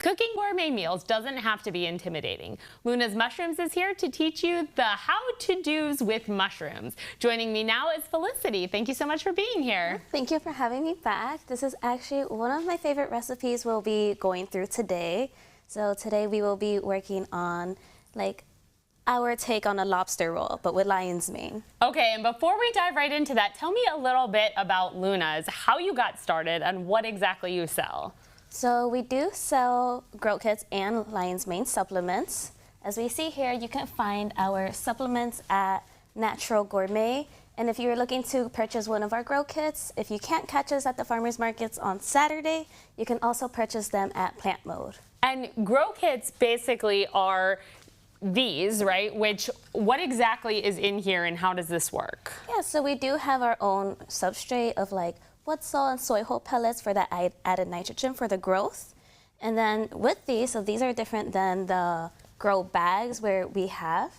Cooking gourmet meals doesn't have to be intimidating. Luna's Mushrooms is here to teach you the how-to-dos with mushrooms. Joining me now is Felicity. Thank you so much for being here. Thank you for having me back. This is actually one of my favorite recipes we'll be going through today. So today we will be working on our take on a lobster roll, but with lion's mane. Okay, and before we dive right into that, tell me a little bit about Luna's, how you got started, and what exactly you sell. So we do sell growth kits and lion's mane supplements. As we see here, you can find our supplements at Natural Gourmet. And if you're looking to purchase one of our grow kits, if you can't catch us at the farmers markets on Saturday, you can also purchase them at Plant Mode. And grow kits basically are these, right? What exactly is in here and how does this work? Yeah, so we do have our own substrate of wood salt and soy hull pellets for that added nitrogen for the growth. And then with these, so these are different than the grow bags where we have.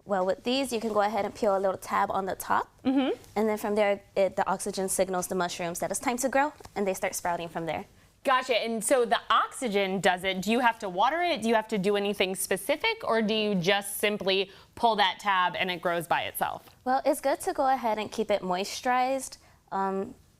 Well, with these, you can go ahead and peel a little tab on the top. And then from there, the oxygen signals the mushrooms that it's time to grow, and they start sprouting from there. Gotcha. And so the oxygen does it. Do you have to water it? Do you have to do anything specific? Or do you just simply pull that tab and it grows by itself? Well, it's good to go ahead and keep it moisturized.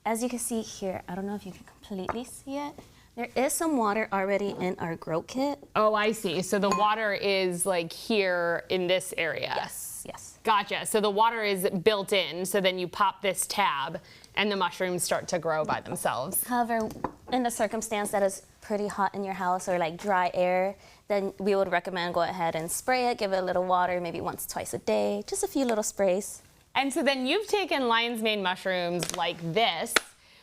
As you can see here, I don't know if you can completely see it. There is some water already in our grow kit. Oh, I see. So the water is here in this area. Yes, yes. Gotcha. So the water is built in, so then you pop this tab and the mushrooms start to grow by themselves. However, in the circumstance that is pretty hot in your house or dry air, then we would recommend go ahead and spray it, give it a little water, maybe once, twice a day, just a few little sprays. And so then you've taken lion's mane mushrooms like this,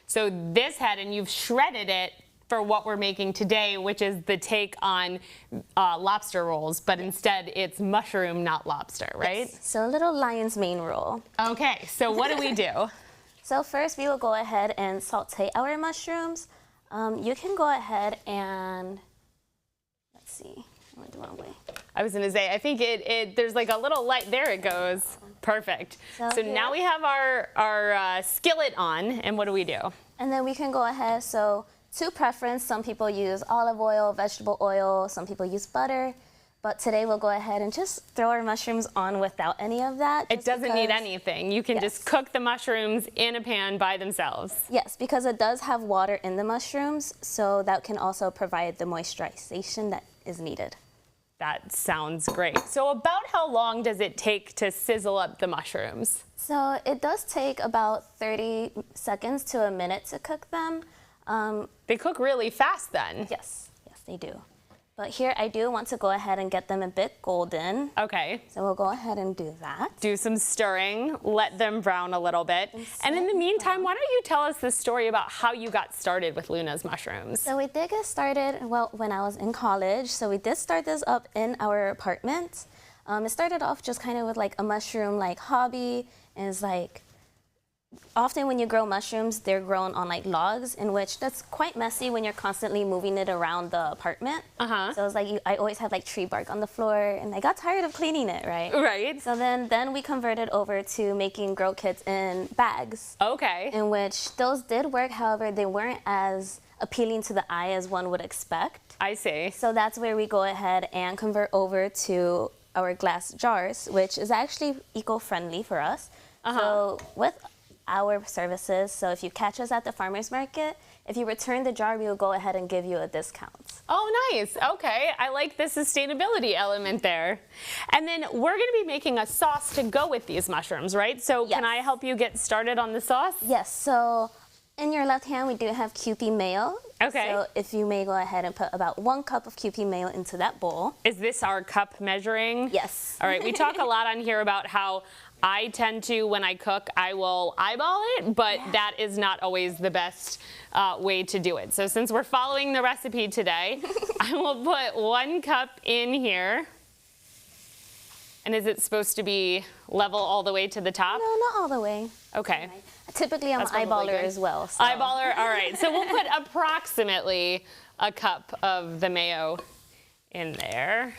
so this head, and you've shredded it for what we're making today, which is the take on lobster rolls, but instead it's mushroom, not lobster, right? Yes. So a little lion's mane roll. Okay, so what do we do? So first we will go ahead and saute our mushrooms. You can go ahead and, let's see, I went the wrong way. I was gonna say, I think there's a little light, there it goes. Perfect. So now we have our skillet on, and what do we do? And then we can go ahead, so to preference, some people use olive oil, vegetable oil, some people use butter, but today we'll go ahead and just throw our mushrooms on without any of that. It doesn't need anything. You can just cook the mushrooms in a pan by themselves. Yes, because it does have water in the mushrooms, so that can also provide the moisturization that is needed. That sounds great. So about how long does it take to sizzle up the mushrooms? So it does take about 30 seconds to a minute to cook them. They cook really fast then. Yes, yes they do. But here I do want to go ahead and get them a bit golden. Okay. So we'll go ahead and do that. Do some stirring, let them brown a little bit. And in the meantime, why don't you tell us the story about how you got started with Luna's Mushrooms? So we did get started, well, when I was in college. So we did start this up in our apartment. It started off just kind of with a mushroom hobby. And it's often when you grow mushrooms, they're grown on logs, in which that's quite messy when you're constantly moving it around the apartment. So it's I always have tree bark on the floor, and I got tired of cleaning it, right? Right. So then we converted over to making grow kits in bags. Okay. In which those did work, however, they weren't as appealing to the eye as one would expect. I see. So that's where we go ahead and convert over to our glass jars, which is actually eco-friendly for us. So with our services, so if you catch us at the farmer's market, if you return the jar, we will go ahead and give you a discount. Oh, nice. Okay. I like the sustainability element there. And then we're going to be making a sauce to go with these mushrooms, right? So can I help you get started on the sauce? Yes. So in your left hand, we do have Kewpie mayo. Okay. So if you may go ahead and put about 1 cup of Kewpie mayo into that bowl. Is this our cup measuring? Yes. All right. We talk a lot on here about how I tend to, when I cook, I will eyeball it, but that is not always the best way to do it. So since we're following the recipe today, I will put 1 cup in here. And is it supposed to be level all the way to the top? No, not all the way. Okay. Typically, I'm an eyeballer as well. So. Eyeballer, all right. So we'll put approximately a cup of the mayo in there.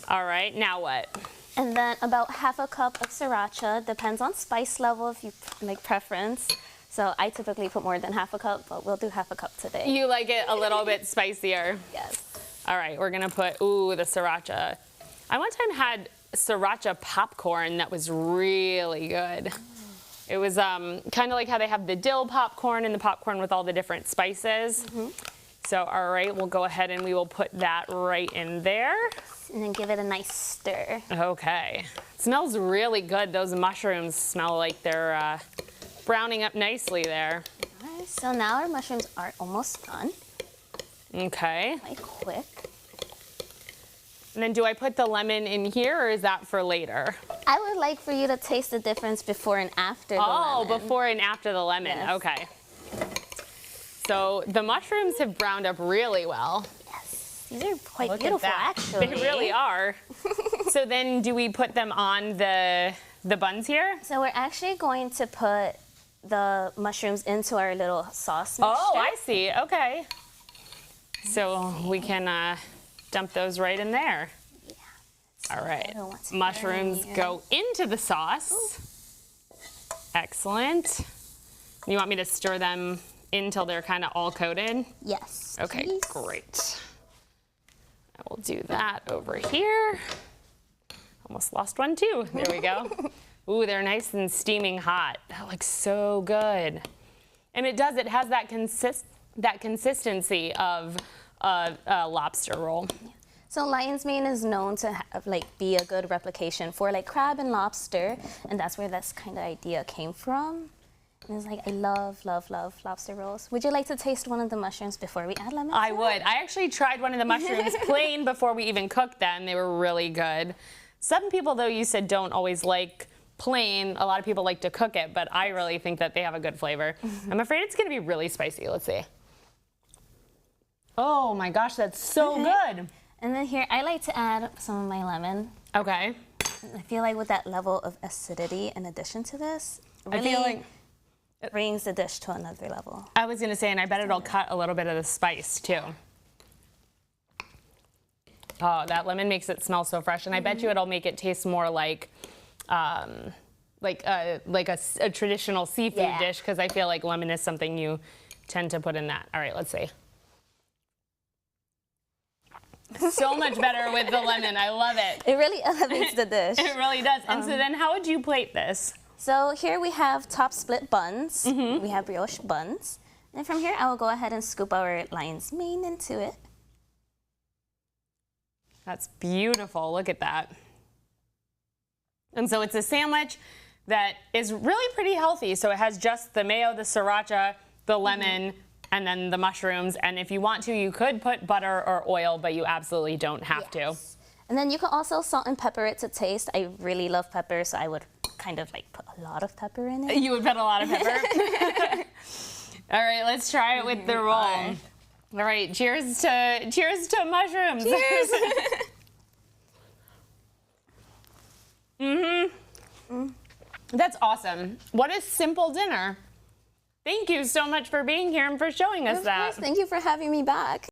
All right, now what? And then about 1/2 cup of sriracha, depends on spice level if you preference. So I typically put more than 1/2 cup, but we'll do 1/2 cup today. You like it a little bit spicier? Yes. All right, we're gonna put, ooh, the sriracha. I one time had sriracha popcorn that was really good. It was kind of like how they have the dill popcorn and the popcorn with all the different spices. So, all right, we'll go ahead and we will put that right in there. And then give it a nice stir. Okay. It smells really good. Those mushrooms smell like they're browning up nicely there. All right, so now our mushrooms are almost done. Okay. Quite quick. And then do I put the lemon in here or is that for later? I would like for you to taste the difference before and after the lemon. Before and after the lemon. Yes. Okay. So the mushrooms have browned up really well. Yes, these are quite Look beautiful, at that. actually. They really are. So then do we put them on the buns here? So we're actually going to put the mushrooms into our little sauce mixture. Oh, I see. Okay. So we can dump those right in there. Yeah. All right. I don't want to Mushrooms burn go into the sauce. Ooh. Excellent. You want me to stir them until they're kind of all coated? Yes. Okay, please. great. I will do that over here. Almost lost one too. There we go. Ooh, they're nice and steaming hot. That looks so good. And it does, it has that consistency of a lobster roll. So lion's mane is known to have, be a good replication for crab and lobster, and that's where this kind of idea came from. And it's I love, love, love lobster rolls. Would you like to taste one of the mushrooms before we add lemon? I would. I actually tried one of the mushrooms plain before we even cooked them. They were really good. Some people, though, you said don't always like plain. A lot of people like to cook it, but I really think that they have a good flavor. I'm afraid it's going to be really spicy. Let's see. Oh my gosh, that's so good. And then here, I like to add some of my lemon. Okay. I feel with that level of acidity in addition to this, I feel like brings the dish to another level. I was going to say, and I bet it'll cut a little bit of the spice too. Oh, that lemon makes it smell so fresh, and I bet you it'll make it taste more like a traditional seafood dish, because I feel like lemon is something you tend to put in that. All right, let's see. So much better with the lemon. I love it. It really elevates the dish. It really does. And so then how would you plate this? So here we have top split buns. We have brioche buns. And from here, I will go ahead and scoop our lion's mane into it. That's beautiful. Look at that. And so it's a sandwich that is really pretty healthy. So it has just the mayo, the sriracha, the lemon, and then the mushrooms. And if you want to, you could put butter or oil, but you absolutely don't have to. And then you can also salt and pepper it to taste. I really love pepper, so I would kind of put a lot of pepper in it. You would put a lot of pepper? All right, let's try it with the roll. All right, cheers to mushrooms. Cheers. That's awesome. What a simple dinner. Thank you so much for being here and for showing us that. Of course, thank you for having me back.